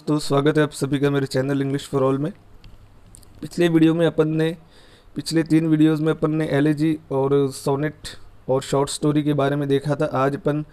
दोस्तों, स्वागत है आप सभी का मेरे चैनल इंग्लिश फॉर ऑल में। पिछले 3 वीडियोज़ में अपन ने एलेजी और सोनेट और शॉर्ट स्टोरी के बारे में देखा था। आज अपन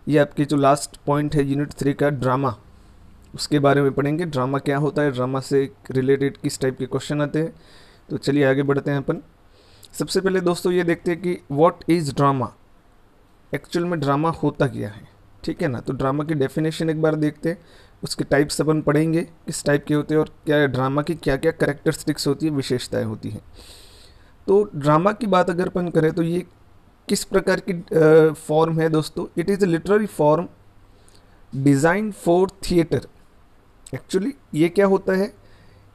ये आपकी जो लास्ट पॉइंट है यूनिट 3 का ड्रामा, उसके बारे में पढ़ेंगे। ड्रामा क्या होता है, ड्रामा से रिलेटेड किस टाइप के क्वेश्चन आते हैं। तो चलिए आगे बढ़ते हैं अपन। सबसे पहले दोस्तों ये देखते हैं कि व्हाट इज़ ड्रामा, एक्चुअल में ड्रामा होता क्या है। ठीक है ना। तो ड्रामा की डेफिनेशन एक बार देखते हैं, उसके टाइप्स अपन पढ़ेंगे किस टाइप के होते हैं और क्या ड्रामा की क्या क्या कैरेक्टरिस्टिक्स होती है, विशेषताएं होती हैं। तो ड्रामा की बात अगर अपन करें तो ये किस प्रकार की फॉर्म है दोस्तों। It is a literary form design for theatre. Actually ये क्या होता है,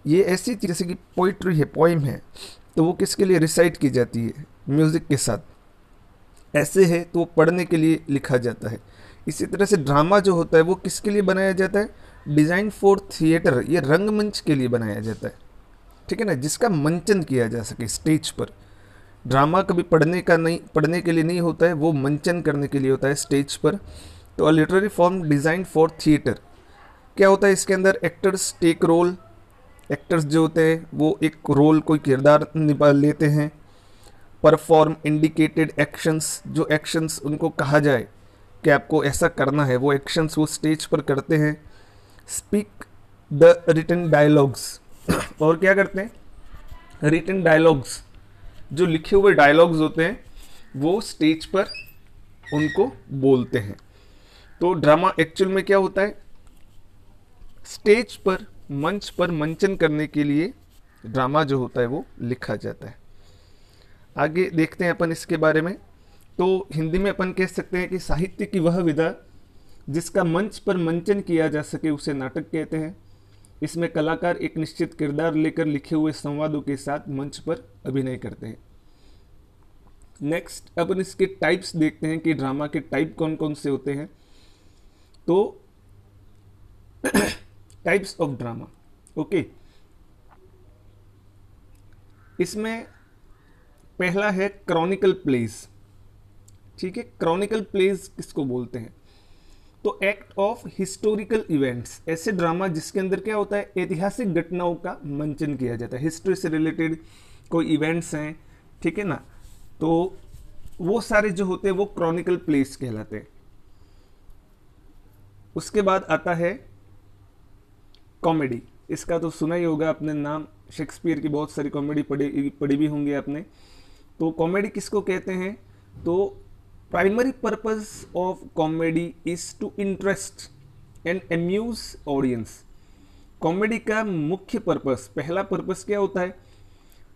ये ऐसी चीज़ जैसे कि पोइट्री है, पोइम है, तो वो किसके लिए रिसाइट की जाती है म्यूज़िक के साथ। ऐसे है तो वो पढ़ने के लिए लिखा जाता है। इसी तरह से ड्रामा जो होता है वो किसके लिए बनाया जाता है, डिज़ाइन फॉर थिएटर, ये रंगमंच के लिए बनाया जाता है। ठीक है ना, जिसका मंचन किया जा सके स्टेज पर। ड्रामा कभी पढ़ने के लिए नहीं होता है, वो मंचन करने के लिए होता है स्टेज पर। तो a literary form design for theatre क्या होता है, इसके अंदर एक्टर्स टेक रोल। एक्टर्स जो होते हैं वो एक रोल, कोई किरदार निभा लेते हैं। परफॉर्म इंडिकेटेड एक्शंस, जो एक्शंस उनको कहा जाए कि आपको ऐसा करना है, वो एक्शंस वो स्टेज पर करते हैं। स्पीक द रिटन डायलॉग्स और क्या करते हैं, रिटन डायलॉग्स, जो लिखे हुए डायलॉग्स होते हैं वो स्टेज पर उनको बोलते हैं। तो ड्रामा एक्चुअल में क्या होता है, स्टेज पर, मंच पर मंचन करने के लिए ड्रामा जो होता है वो लिखा जाता है। आगे देखते हैं अपन इसके बारे में। तो हिंदी में अपन कह सकते हैं कि साहित्य की वह विधा जिसका मंच पर मंचन किया जा सके उसे नाटक कहते हैं। इसमें कलाकार एक निश्चित किरदार लेकर लिखे हुए संवादों के साथ मंच पर अभिनय करते हैं। नेक्स्ट अपन इसके टाइप्स देखते हैं कि ड्रामा के टाइप कौन कौन से होते हैं। तो टाइप्स ऑफ ड्रामा, ओके। इसमें पहला है क्रॉनिकल प्लेज। ठीक है, क्रॉनिकल प्लेज किसको बोलते हैं, तो एक्ट ऑफ हिस्टोरिकल इवेंट्स, ऐसे ड्रामा जिसके अंदर क्या होता है, ऐतिहासिक घटनाओं का मंचन किया जाता है। हिस्ट्री से रिलेटेड कोई इवेंट्स हैं, ठीक है ना, तो वो सारे जो होते हैं वो क्रॉनिकल प्लेस कहलाते हैं। उसके बाद आता है कॉमेडी। इसका तो सुना ही होगा आपने नाम, शेक्सपियर की बहुत सारी कॉमेडी पढ़ी भी होंगी आपने। तो कॉमेडी किसको कहते हैं, तो primary purpose of comedy is to interest and amuse audience. Comedy का मुख्य पर्पस, पहला पर्पस क्या होता है,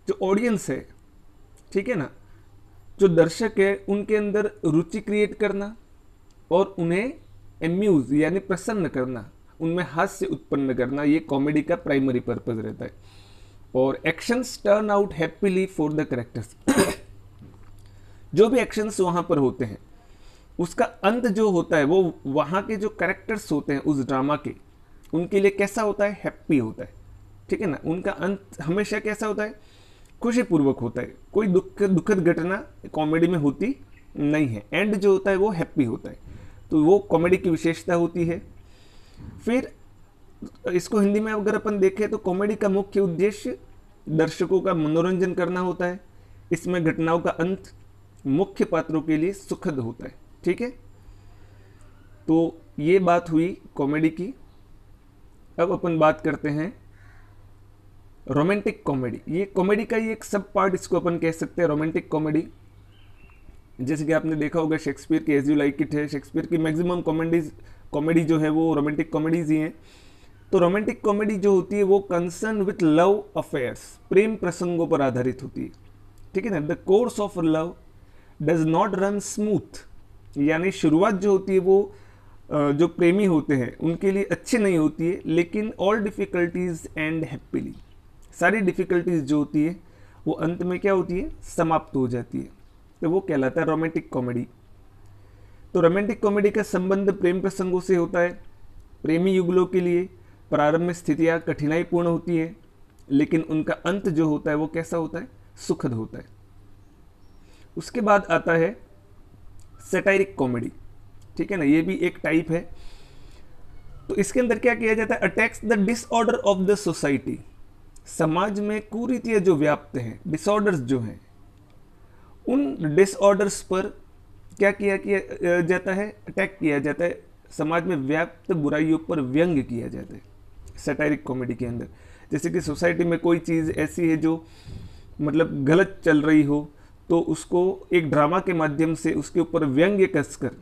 जो ऑडियंस है, ठीक है ना, जो दर्शक है, उनके अंदर रुचि क्रिएट करना और उन्हें अम्यूज यानी प्रसन्न करना, उनमें हास्य उत्पन्न करना, ये कॉमेडी का प्राइमरी पर्पस रहता है। और actions turn out happily for the characters. जो भी एक्शंस वहां पर होते हैं उसका अंत जो होता है वो वहां के जो कैरेक्टर्स होते हैं उस ड्रामा के, उनके लिए कैसा होता है, हैप्पी होता है। ठीक है ना, उनका अंत हमेशा कैसा होता है, खुशीपूर्वक होता है। कोई दुखद घटना कॉमेडी में होती नहीं है, एंड जो होता है वो हैप्पी होता है। तो वो कॉमेडी की विशेषता होती है। फिर इसको हिंदी में अगर अपन देखें तो कॉमेडी का मुख्य उद्देश्य दर्शकों का मनोरंजन करना होता है। इसमें घटनाओं का अंत मुख्य पात्रों के लिए सुखद होता है। ठीक है, तो ये बात हुई कॉमेडी की। अब अपन बात करते हैं रोमांटिक कॉमेडी। ये कॉमेडी का ही एक सब पार्ट इसको अपन कह सकते हैं, रोमांटिक कॉमेडी। जैसे कि आपने देखा होगा शेक्सपियर की एज यू लाइक इट है, शेक्सपियर की मैक्सिमम कॉमेडी जो है वो रोमांटिक कॉमेडीज ही हैं। तो रोमांटिक कॉमेडी जो होती है वो कंसर्न विथ लव अफेयर्स, प्रेम प्रसंगों पर आधारित होती है। ठीक है ना, the course of love does not run smooth, यानी शुरुआत जो होती है वो जो प्रेमी होते हैं उनके लिए अच्छी नहीं होती है, लेकिन ऑल डिफिकल्टीज एंड हैप्पीली, सारी डिफिकल्टीज जो होती है वो अंत में क्या होती है, समाप्त हो जाती है। तो वो कहलाता है रोमांटिक कॉमेडी। तो रोमांटिक कॉमेडी का संबंध प्रेम प्रसंगों से होता है। प्रेमी युगलों के लिए प्रारंभ में स्थितियाँ कठिनाईपूर्ण होती है, लेकिन उनका अंत जो होता है वो कैसा होता है, सुखद होता है। उसके बाद आता है सैटायरिक कॉमेडी। ठीक है ना, ये भी एक टाइप है। तो इसके अंदर क्या किया जाता है, attacks the disorder of the society, समाज में कुरीतियां जो व्याप्त हैं, डिसऑर्डर्स जो हैं, उन डिसऑर्डर्स पर क्या किया जाता है, अटैक किया जाता है, समाज में व्याप्त बुराइयों पर व्यंग्य किया जाता है सैटारिक कॉमेडी के अंदर। जैसे कि सोसाइटी में कोई चीज़ ऐसी है जो मतलब गलत चल रही हो, तो उसको एक ड्रामा के माध्यम से उसके ऊपर व्यंग्य कसकर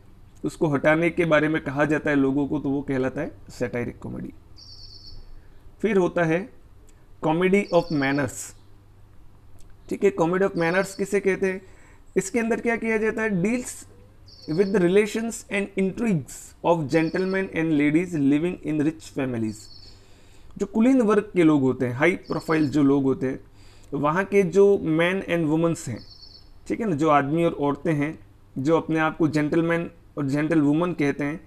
उसको हटाने के बारे में कहा जाता है लोगों को, तो वो कहलाता है सैटारिक कॉमेडी। फिर होता है कॉमेडी ऑफ मैनर्स। ठीक है, कॉमेडी ऑफ मैनर्स किसे कहते हैं? इसके अंदर क्या किया जाता है, deals with the relations and intrigues of gentleman and ladies living in rich families. जो कुलीन वर्ग के लोग होते हैं, हाई प्रोफाइल जो लोग होते हैं, वहाँ के जो मैन एंड वुमेंस हैं, ठीक है ना, जो आदमी और औरतें हैं, जो अपने आप को जेंटलमैन और जेंटल वुमन कहते हैं,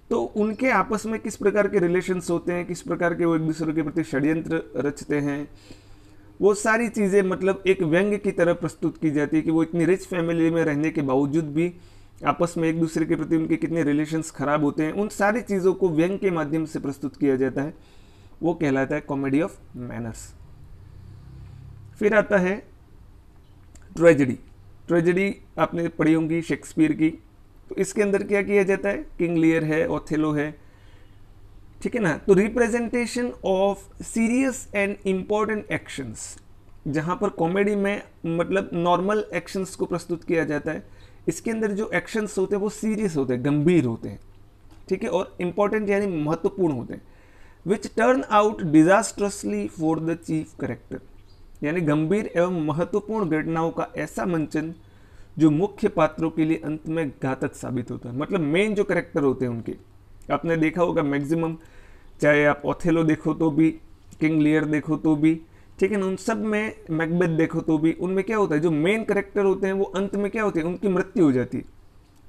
तो उनके आपस में किस प्रकार के रिलेशंस होते हैं, किस प्रकार के वो एक दूसरे के प्रति षड्यंत्र रचते हैं, वो सारी चीज़ें मतलब एक व्यंग्य की तरह प्रस्तुत की जाती है कि वो इतनी रिच फैमिली में रहने के बावजूद भी आपस में एक दूसरे के प्रति उनके कितने रिलेशंस खराब होते हैं, उन सारी चीज़ों को व्यंग्य के माध्यम से प्रस्तुत किया जाता है, वो कहलाता है कॉमेडी ऑफ मैनर्स। फिर आता है ट्रेजेडी। ट्रेजेडी आपने पढ़ी होंगी शेक्सपियर की, तो इसके अंदर क्या किया जाता है, किंग लियर है, ओथेलो है, ठीक है ना, तो representation of serious and important actions, जहां पर कॉमेडी में मतलब नॉर्मल एक्शंस को प्रस्तुत किया जाता है, इसके अंदर जो एक्शंस होते हैं वो सीरियस होते हैं, गंभीर होते हैं, ठीक है, और इंपॉर्टेंट यानी महत्वपूर्ण होते हैं, which turn out disastrously for the chief character, यानी गंभीर एवं महत्वपूर्ण घटनाओं का ऐसा मंचन जो मुख्य पात्रों के लिए अंत में घातक साबित होता है। मतलब मेन जो कैरेक्टर होते हैं उनके, आपने देखा होगा मैक्सिमम, चाहे आप ओथेलो देखो तो भी, किंग लियर देखो तो भी, ठीक है ना, उन सब में मैकबेथ देखो तो भी, उनमें क्या होता है, जो मेन कैरेक्टर होते हैं वो अंत में क्या होते हैं, उनकी मृत्यु हो जाती है।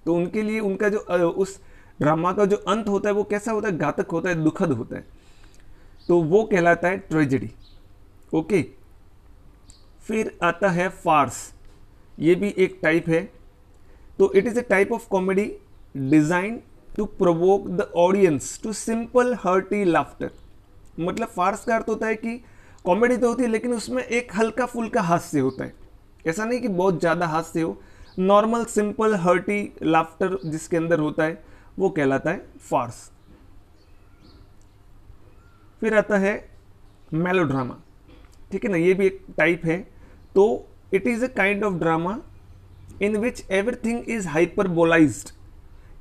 तो उनके लिए उनका जो उस ड्रामा का जो अंत होता है वो कैसा होता है, घातक होता है, दुखद होता है, तो वो कहलाता है ट्रेजेडी। ओके, फिर आता है फार्स, ये भी एक टाइप है। तो it is a type of comedy design to provoke the audience to simple hearty laughter. मतलब फार्स का अर्थ होता है कि कॉमेडी तो होती है लेकिन उसमें एक हल्का फुल्का हास्य होता है, ऐसा नहीं कि बहुत ज़्यादा हास्य हो, नॉर्मल सिंपल हर्टी लाफ्टर जिसके अंदर होता है वो कहलाता है फार्स। फिर आता है मेलोड्रामा, ठीक है ना, ये भी एक टाइप है। तो it is a kind of drama in which everything is hyperbolized,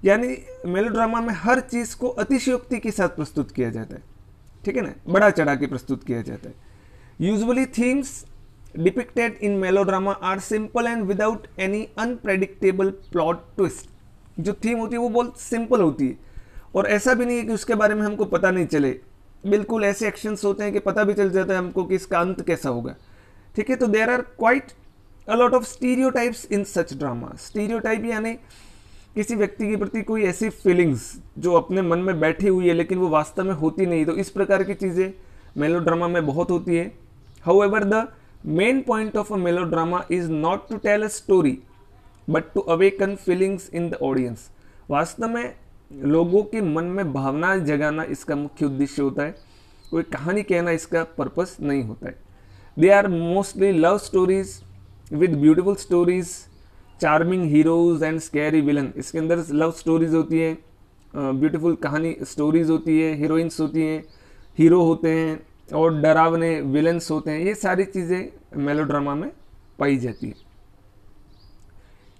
यानी मेलोड्रामा में हर चीज़ को अतिशयोक्ति के साथ प्रस्तुत किया जाता है, ठीक है ना, बड़ा चढ़ा के प्रस्तुत किया जाता है। Usually themes depicted in melodrama are simple and without any unpredictable plot twist. जो थीम होती है वो बहुत सिंपल होती है और ऐसा भी नहीं है कि उसके बारे में हमको पता नहीं चले, बिल्कुल ऐसे एक्शंस होते हैं कि पता भी चल जाता है हमको कि इसका अंत कैसा होगा, ठीक है। तो there are quite a lot of stereotypes in such drama. Stereotype यानी किसी व्यक्ति के प्रति कोई ऐसी फीलिंग्स जो अपने मन में बैठी हुई है लेकिन वो वास्तव में होती नहीं, तो इस प्रकार की चीज़ें मेलोड्रामा में बहुत होती है। However the main point of a melodrama is not to tell a story but to awaken feelings in the audience. वास्तव में लोगों के मन में भावनाएं जगाना इसका मुख्य उद्देश्य होता है, कोई कहानी कहना इसका पर्पस नहीं होता है। They are mostly love stories with beautiful stories, charming heroes and scary villain. इसके अंदर लव स्टोरीज होती है, ब्यूटीफुल कहानी स्टोरीज होती है, हीरोइंस होती हैं, हीरो होते हैं और डरावने विलन्स होते हैं। ये सारी चीज़ें मेलोड्रामा में पाई जाती है,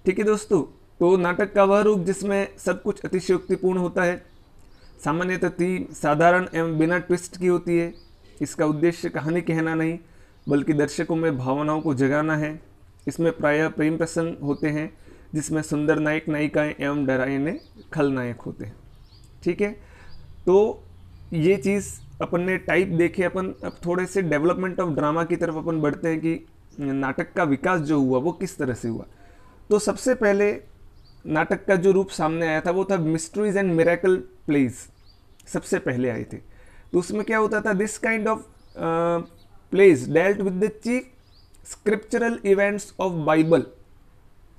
ठीक है दोस्तों। तो नाटक का वह रूप जिसमें सब कुछ अतिशयोक्तिपूर्ण होता है, सामान्यतः थीम साधारण एवं बिना ट्विस्ट की होती है। इसका उद्देश्य कहानी कहना नहीं बल्कि दर्शकों में भावनाओं को जगाना है। इसमें प्रायः प्रेम प्रसंग होते हैं जिसमें सुंदर नायक नायिकाएं एवं डरावने खलनायक होते हैं, ठीक है। तो ये चीज़ अपन ने टाइप देखे। अपन अब थोड़े से डेवलपमेंट ऑफ ड्रामा की तरफ अपन बढ़ते हैं कि नाटक का विकास जो हुआ वो किस तरह से हुआ। तो सबसे पहले नाटक का जो रूप सामने आया था वो था मिस्ट्रीज एंड मिरेकल प्लेज, सबसे पहले आए थे। तो उसमें क्या होता था, this kind of plays dealt with the chief scriptural events of Bible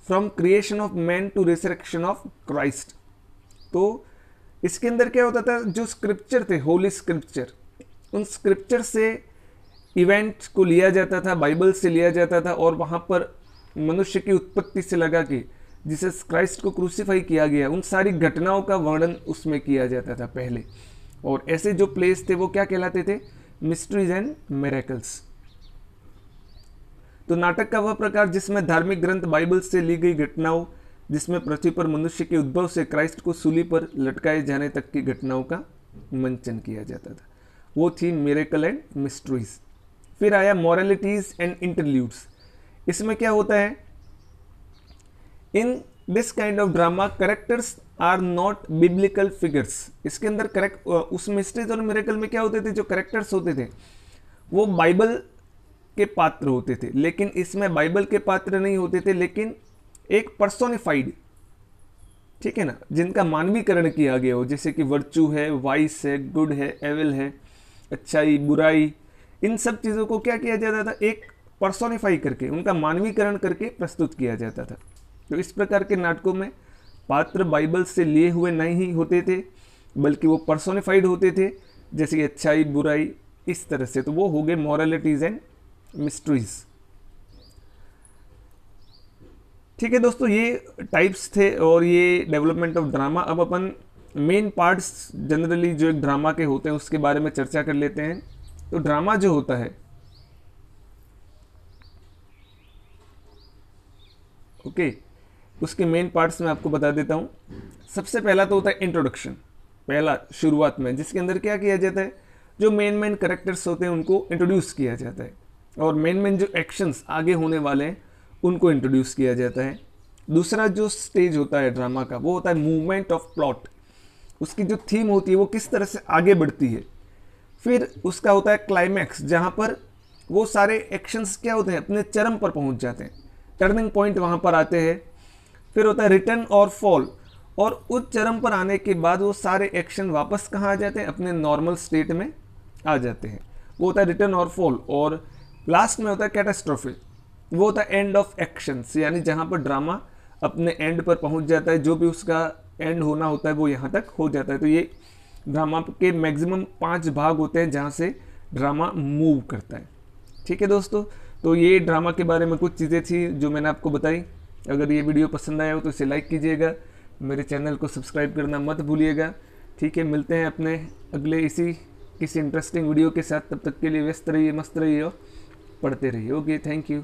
from creation of man to resurrection of Christ. तो इसके अंदर क्या होता था, जो स्क्रिप्चर थे, होली स्क्रिप्चर, उन स्क्रिप्चर से इवेंट को लिया जाता था, बाइबल से लिया जाता था, और वहाँ पर मनुष्य की उत्पत्ति से लगा कि जिसे क्राइस्ट को क्रूसीफाई किया गया, उन सारी घटनाओं का वर्णन उसमें किया जाता था पहले। और ऐसे जो प्लेस थे वो क्या कहलाते थे, मिस्ट्रीज एंड मिरेकल्स। तो नाटक का वह प्रकार जिसमें धार्मिक ग्रंथ बाइबल से ली गई घटनाओं, जिसमें पृथ्वी पर मनुष्य के उद्भव से क्राइस्ट को सूली पर लटकाए जाने तक की घटनाओं का मंचन किया जाता था, वो थी मिरेकल एंड मिस्ट्रीज। फिर आया मॉरलिटीज एंड इंटरल्यूड्स। इसमें क्या होता है, in this kind of drama characters are not biblical figures. इसके अंदर करेक्ट उस मिस्ट्रीज और मिरेकल में क्या होते थे, जो करेक्टर्स होते थे वो बाइबल के पात्र होते थे, लेकिन इसमें बाइबल के पात्र नहीं होते थे, लेकिन एक पर्सोनिफाइड, ठीक है ना, जिनका मानवीकरण किया गया हो, जैसे कि वर्चू है, वाइस है, गुड है, एविल है, अच्छाई, बुराई, इन सब चीज़ों को क्या किया जाता था, एक पर्सोनिफाई करके, उनका मानवीकरण करके प्रस्तुत किया जाता था। तो इस प्रकार के नाटकों में पात्र बाइबल से लिए हुए नहीं होते थे, बल्कि वो पर्सोनिफाइड होते थे, जैसे कि अच्छाई, बुराई, इस तरह से। तो वो हो गए मॉरलिटीज एंड मिस्ट्रीज। ठीक है दोस्तों, ये टाइप्स थे और ये डेवलपमेंट ऑफ ड्रामा। अब अपन मेन पार्ट्स जनरली जो एक ड्रामा के होते हैं उसके बारे में चर्चा कर लेते हैं। तो ड्रामा जो होता है, ओके, उसके मेन पार्ट्स में आपको बता देता हूँ। सबसे पहला तो होता है इंट्रोडक्शन, पहला शुरुआत में, जिसके अंदर क्या किया जाता है, जो मेन करेक्टर्स होते हैं उनको इंट्रोड्यूस किया जाता है, और मेन जो एक्शंस आगे होने वाले हैं उनको इंट्रोड्यूस किया जाता है। दूसरा जो स्टेज होता है ड्रामा का, वो होता है मूवमेंट ऑफ प्लॉट। उसकी जो थीम होती है वो किस तरह से आगे बढ़ती है। फिर उसका होता है क्लाइमैक्स, जहाँ पर वो सारे एक्शंस क्या होते हैं, अपने चरम पर पहुँच जाते हैं, टर्निंग पॉइंट वहाँ पर आते हैं। फिर होता है रिटर्न और फॉल, और उस चरम पर आने के बाद वो सारे एक्शन वापस कहाँ आ जाते हैं, अपने नॉर्मल स्टेट में आ जाते हैं। वो होता है रिटर्न और फॉल। और लास्ट में होता है कैटास्ट्रोफे, वो होता है एंड ऑफ एक्शंस, यानी जहाँ पर ड्रामा अपने एंड पर पहुँच जाता है, जो भी उसका एंड होना होता है वो यहाँ तक हो जाता है। तो ये ड्रामा के मैक्सिमम 5 भाग होते हैं जहाँ से ड्रामा मूव करता है। ठीक है दोस्तों, तो ये ड्रामा के बारे में कुछ चीज़ें थी जो मैंने आपको बताई। अगर ये वीडियो पसंद आया हो तो इसे लाइक कीजिएगा, मेरे चैनल को सब्सक्राइब करना मत भूलिएगा। ठीक है, मिलते हैं अपने अगले किसी इंटरेस्टिंग वीडियो के साथ। तब तक के लिए व्यस्त रहिए, मस्त रहिए और पढ़ते रहिए। Okay, thank you.